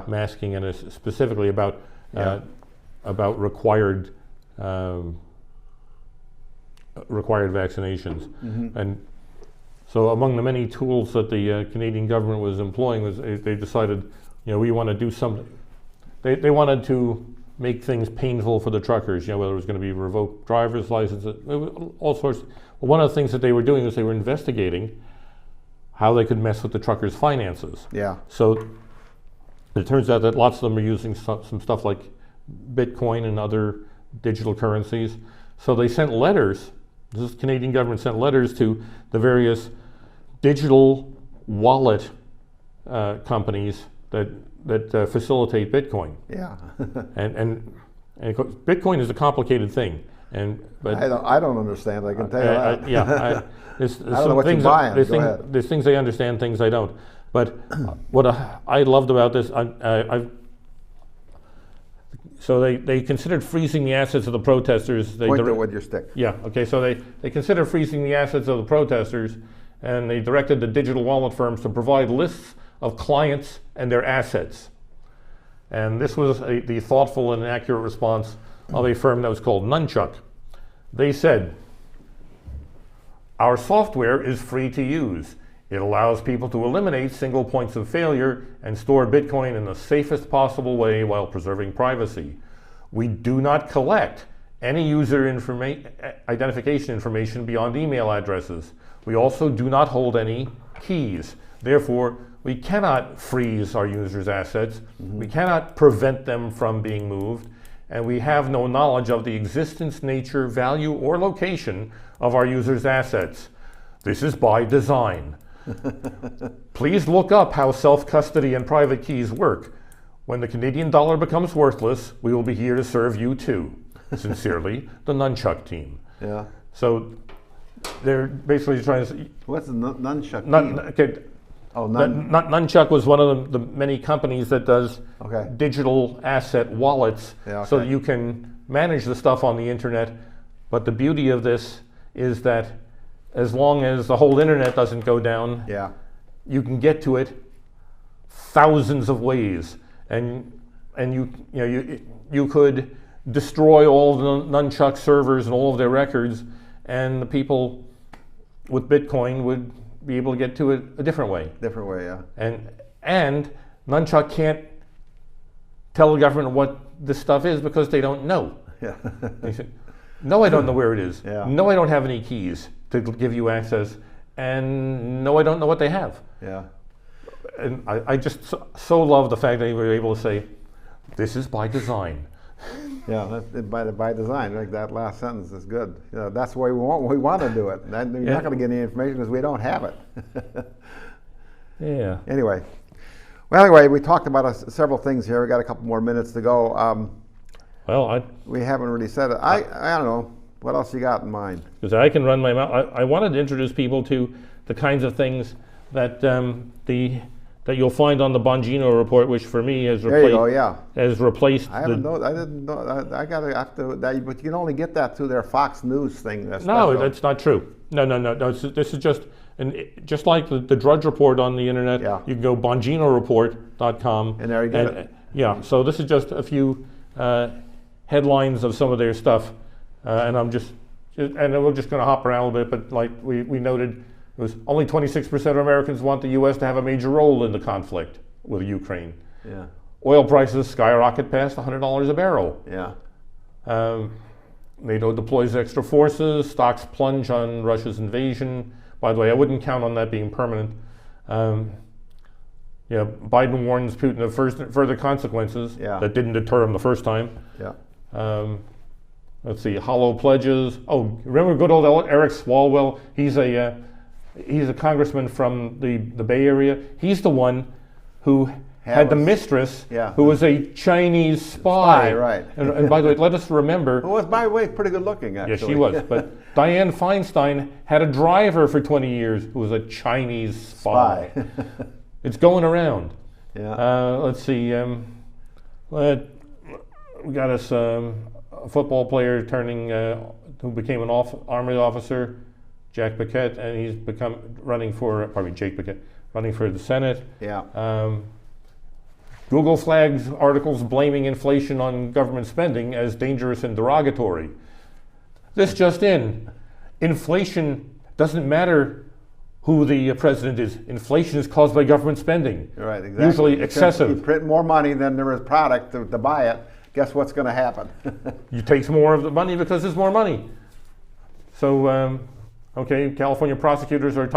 masking, and specifically about required vaccinations. Mm-hmm. And so among the many tools that the Canadian government was employing was they decided, we want to do something. They wanted to make things painful for the truckers, whether it was going to be revoked driver's licenses, all sorts. Well, one of the things that they were doing was they were investigating how they could mess with the truckers' finances. Yeah. So it turns out that lots of them are using some stuff like Bitcoin and other digital currencies. So they sent letters. This Canadian government sent letters to the various digital wallet companies that facilitate Bitcoin. Yeah. and Bitcoin is a complicated thing. But I don't understand. I can tell you that. Yeah, there's I don't know what you're buying. There's things I understand, things I don't. But what I loved about this, so they considered freezing the assets of the protesters. Point it with your stick. Yeah. Okay. So they considered freezing the assets of the protesters, and they directed the digital wallet firms to provide lists of clients and their assets. And this was the thoughtful and accurate response of a firm that was called Nunchuck. They said, "Our software is free to use. It allows people to eliminate single points of failure and store Bitcoin in the safest possible way while preserving privacy. We do not collect any user identification information beyond email addresses. We also do not hold any keys. Therefore, we cannot freeze our users' assets. We cannot prevent them from being moved. And we have no knowledge of the existence, nature, value, or location of our users' assets. This is by design. Please look up how self-custody and private keys work. When the Canadian dollar becomes worthless, we will be here to serve you too. Sincerely, the Nunchuck team." Yeah. So they're basically trying to... What's the Nunchuck team? Okay. Oh, Nunchuck was one of the many companies that does okay. digital asset wallets, yeah, okay. so that you can manage the stuff on the internet. But the beauty of this is that as long as the whole internet doesn't go down, yeah. you can get to it thousands of ways, and you could destroy all the Nunchuck servers and all of their records, and the people with Bitcoin would be able to get to it a different way. Different way, yeah. And Nunchuck can't tell the government what this stuff is because they don't know. Yeah. They say, "No, I don't know where it is. Yeah. No, I don't have any keys to give you access, and no, I don't know what they have." Yeah. And I just so love the fact that they were able to say, "This is by design." Yeah, by design. Like that last sentence is good. You know, that's the way we want to do it. You're not going to get any information because we don't have it. Yeah. Anyway, we talked about several things here. We got a couple more minutes to go. We haven't really said it. I don't know. What else you got in mind? Because I can run my mouth. I wanted to introduce people to the kinds of things that that you'll find on the Bongino report, which for me has replaced. There you go, yeah. Has replaced. I didn't know. I got to have to. But you can only get that through their Fox News thing. No, that's not true. No. This is just just like the Drudge report on the internet. Yeah. You can go bonginoreport.com. And there you get it. Yeah. So this is just a few headlines of some of their stuff, and we're just going to hop around a little bit. But like we noted. It was only 26% of Americans want the U.S. to have a major role in the conflict with Ukraine. Yeah. Oil prices skyrocket past $100 a barrel. Yeah. NATO deploys extra forces. Stocks plunge on Russia's invasion. By the way, I wouldn't count on that being permanent. Biden warns Putin of further consequences that didn't deter him the first time. Yeah. Let's see. Hollow pledges. Oh, remember good old Eric Swalwell? He's a congressman from the Bay Area. He's the one who had the mistress who was a Chinese spy. Right. And by the way, let us remember. Who was, by the way, pretty good looking, actually. Yes, she was. But Dianne Feinstein had a driver for 20 years who was a Chinese spy. It's going around. Yeah. Let's see. We got us a football player who became an Army officer, Jack Paquette, and he's running for the Senate. Yeah. Google flags articles blaming inflation on government spending as dangerous and derogatory. This just in. Inflation doesn't matter who the president is. Inflation is caused by government spending. Right, exactly. Usually excessive. You print more money than there is product to buy it. Guess what's going to happen? You take more of the money because there's more money. So, California prosecutors are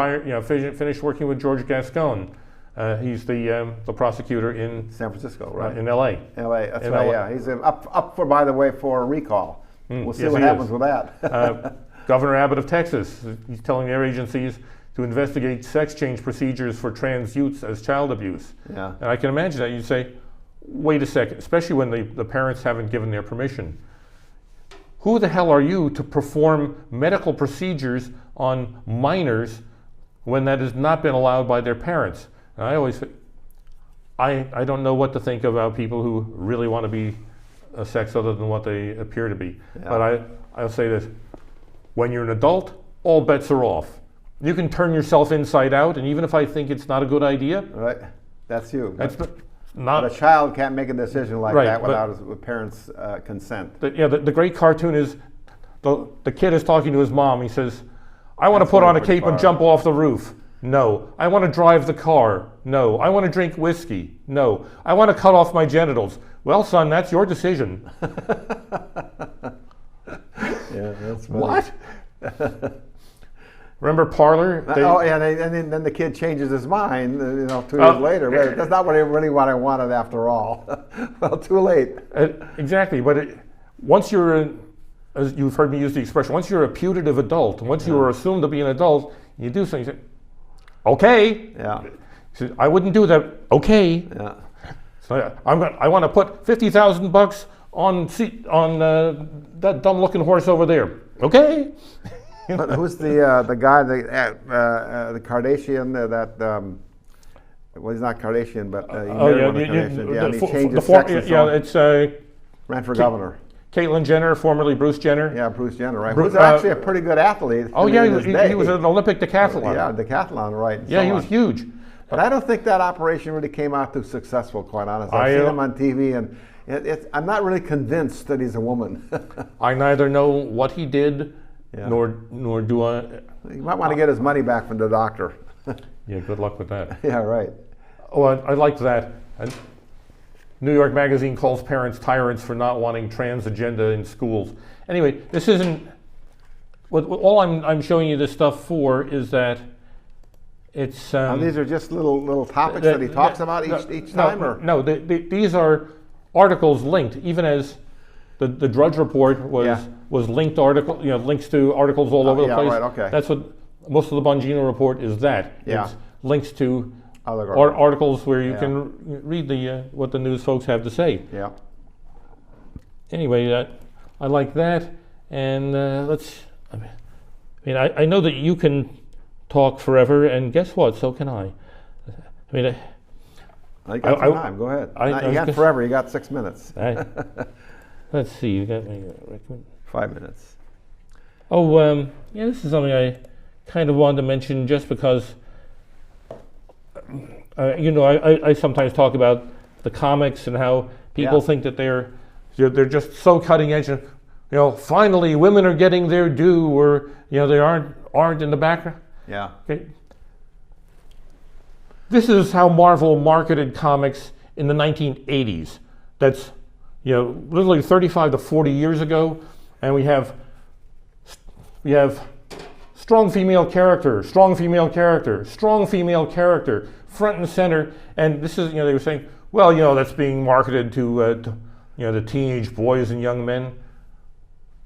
finished working with George Gascon. He's the prosecutor in San Francisco, right? In L.A. L.A. That's right. Yeah, he's up for, by the way, for a recall. We'll see what happens with that. Governor Abbott of Texas, he's telling their agencies to investigate sex change procedures for trans youths as child abuse. Yeah. And I can imagine that you'd say, wait a second, especially when the parents haven't given their permission. who the hell are you to perform medical procedures on minors when that has not been allowed by their parents? And I always, I don't know what to think about people who really want to be a sex other than what they appear to be. Yeah. But I'll say this, when you're an adult, all bets are off. You can turn yourself inside out, and even if I think it's not a good idea. Right, that's you. That's but a child can't make a decision like that without his parents' consent. The great cartoon is, the kid is talking to his mom. He says, I want to put on a cape and jump off the roof. No. I want to drive the car. No. I want to drink whiskey. No. I want to cut off my genitals. Well, son, that's your decision. Yeah, that's funny. What? Remember Parlor? And then the kid changes his mind, 2 years later. But that's not really what I wanted after all. Well, too late. Exactly. But once you're, as you've heard me use the expression, once you're a putative adult, once you are assumed to be an adult, you do something. You say, okay. Yeah. He said, I wouldn't do that. Okay. Yeah. So I want to put $50,000 on that dumb-looking horse over there. Okay. But who's the guy, the Kardashian well, he's not Kardashian, but he married one of Kardashian. Yeah, and he changed his sex. Ran for governor. Caitlyn Jenner, formerly Bruce Jenner. Yeah, Bruce Jenner, right. Who's actually a pretty good athlete. Oh yeah, he was an Olympic decathlon. Yeah, decathlon, right. Yeah, he was huge. But I don't think that operation really came out too successful, quite honestly. I've seen him on TV, and I'm not really convinced that he's a woman. I neither know what he did, nor do I. You might want to get his money back from the doctor. Yeah, good luck with that. Yeah, right. Oh, I liked that. New York Magazine calls parents tyrants for not wanting trans agenda in schools. Anyway, this isn't. All I'm showing you this stuff for is that it's. Now these are just little topics that he talks about each time, or no? These are articles linked, even as the Drudge Report was linked links to articles all over the place. Right, okay. That's what most of the Bongino Report is. It's links to articles where you can read what the news folks have to say. Yeah. Anyway, I like that, and I know that you can talk forever, and guess what? So can I. I got some time. Go ahead. You got forever. You got 6 minutes. Let's see. You got me. 5 minutes. Oh, this is something I kind of wanted to mention just because. I sometimes talk about the comics and how people think that they're just so cutting edge, and finally women are getting their due, or they aren't in the background. Yeah. Okay. This is how Marvel marketed comics in the 1980s. That's literally 35 to 40 years ago, and we have strong female character, strong female character, strong female character, front and center. And this is, they were saying, well, that's being marketed to the teenage boys and young men.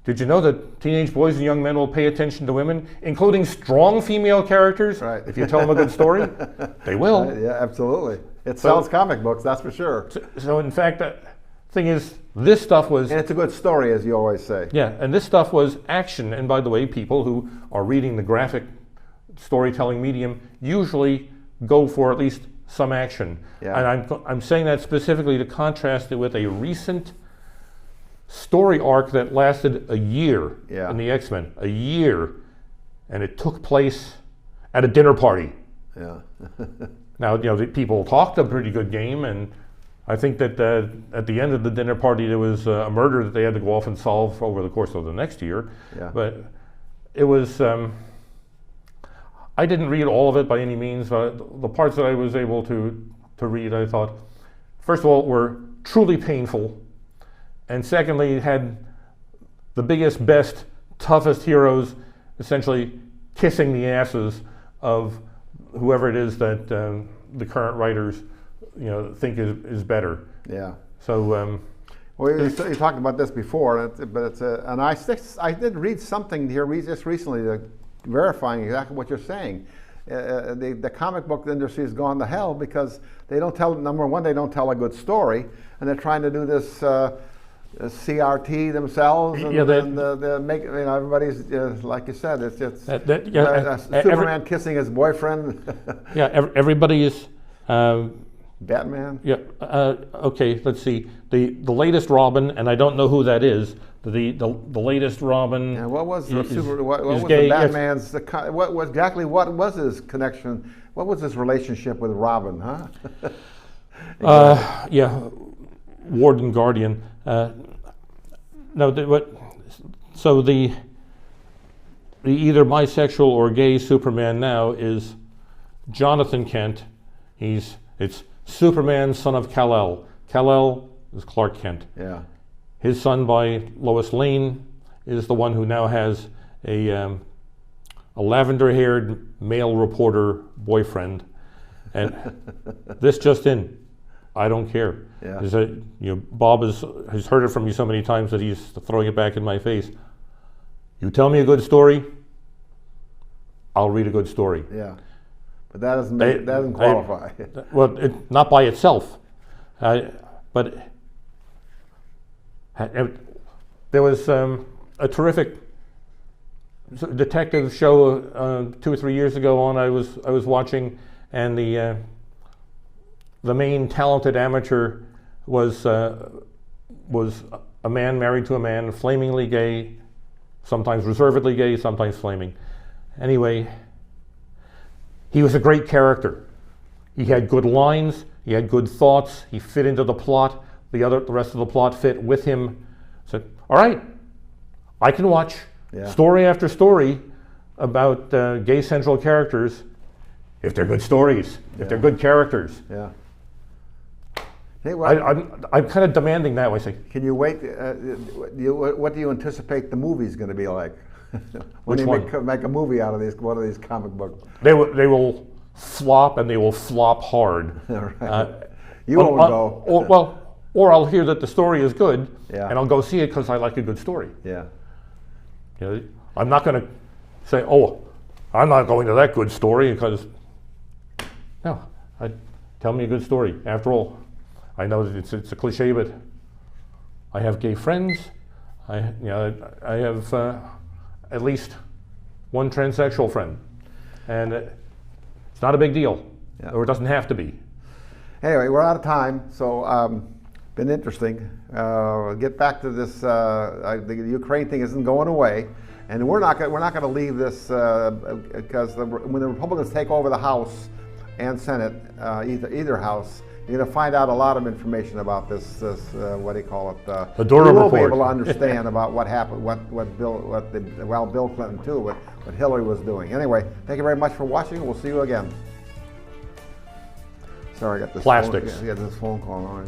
Did you know that teenage boys and young men will pay attention to women, including strong female characters? Right. If you tell them a good story, they will. Yeah, absolutely. It sells comic books, that's for sure. So in fact, the thing is, this stuff was... And it's a good story, as you always say. Yeah, and this stuff was action. And by the way, people who are reading the graphic storytelling medium usually go for at least some action. Yeah. And I'm saying that specifically to contrast it with a recent story arc that lasted a year in the X-Men. A year. And it took place at a dinner party. Yeah. Now, the people talked a pretty good game, and I think that at the end of the dinner party there was a murder that they had to go off and solve over the course of the next year. Yeah. But it was, I didn't read all of it by any means, but the parts that I was able to read, I thought, first of all, were truly painful. And secondly, it had the biggest, best, toughest heroes essentially kissing the asses of whoever it is that the current writers think is better. Yeah. So well, you talked about this before, but it's and I did read something here just recently verifying exactly what you're saying. The comic book industry has gone to hell because they don't tell. Number one, they don't tell a good story, and they're trying to do this CRT themselves, and, yeah, and make, you know, everybody's like you said, it's just Superman kissing his boyfriend. Yeah, everybody is. Batman. Yeah. Okay. Let's see. The latest Robin, and I don't know who that is. The latest Robin. Yeah, what was the what was gay, the Batman's? What was his connection? What was his relationship with Robin? Huh? Yeah, Ward and Guardian. No, so the either bisexual or gay Superman now is Jonathan Kent. It's Superman, son of Kal-El. Kal-El is Clark Kent. Yeah. His son by Lois Lane is the one who now has a lavender-haired male reporter boyfriend, and this just in. I don't care. Yeah. Bob has heard it from me so many times that he's throwing it back in my face. You tell me a good story, I'll read a good story. Yeah, but that doesn't qualify. Well, not by itself, but there was a terrific detective show 2 or 3 years ago I was watching, and the main talented amateur was a man married to a man, flamingly gay, sometimes reservedly gay, sometimes flaming. Anyway, he was a great character. He had good lines, he had good thoughts, he fit into the plot, the rest of the plot fit with him. So, all right, I can watch story after story about gay central characters if they're good stories, if they're good characters. Yeah. Hey, well, I'm kind of demanding that way. Can you wait? What do you anticipate the movie's going to be like? When you make a movie out of one of these comic books? They will flop, and they will flop hard. Right. You won't go. Or I'll hear that the story is good, and I'll go see it because I like a good story. Yeah. I'm not going to say, oh, I'm not going to that good story because no, tell me a good story. After all, I know that it's a cliche, but I have gay friends. I have at least one transsexual friend, and it's not a big deal, or it doesn't have to be. Anyway, we're out of time, so been interesting. Get back to this. The Ukraine thing isn't going away, and we're not going to leave this because when the Republicans take over the House and Senate, either house, you're going to find out a lot of information about this what do you call it? The Durham report. You will be able to understand about what happened, Bill Clinton too, what Hillary was doing. Anyway, thank you very much for watching. We'll see you again. Sorry, I got this plastics. Phone, this phone call on.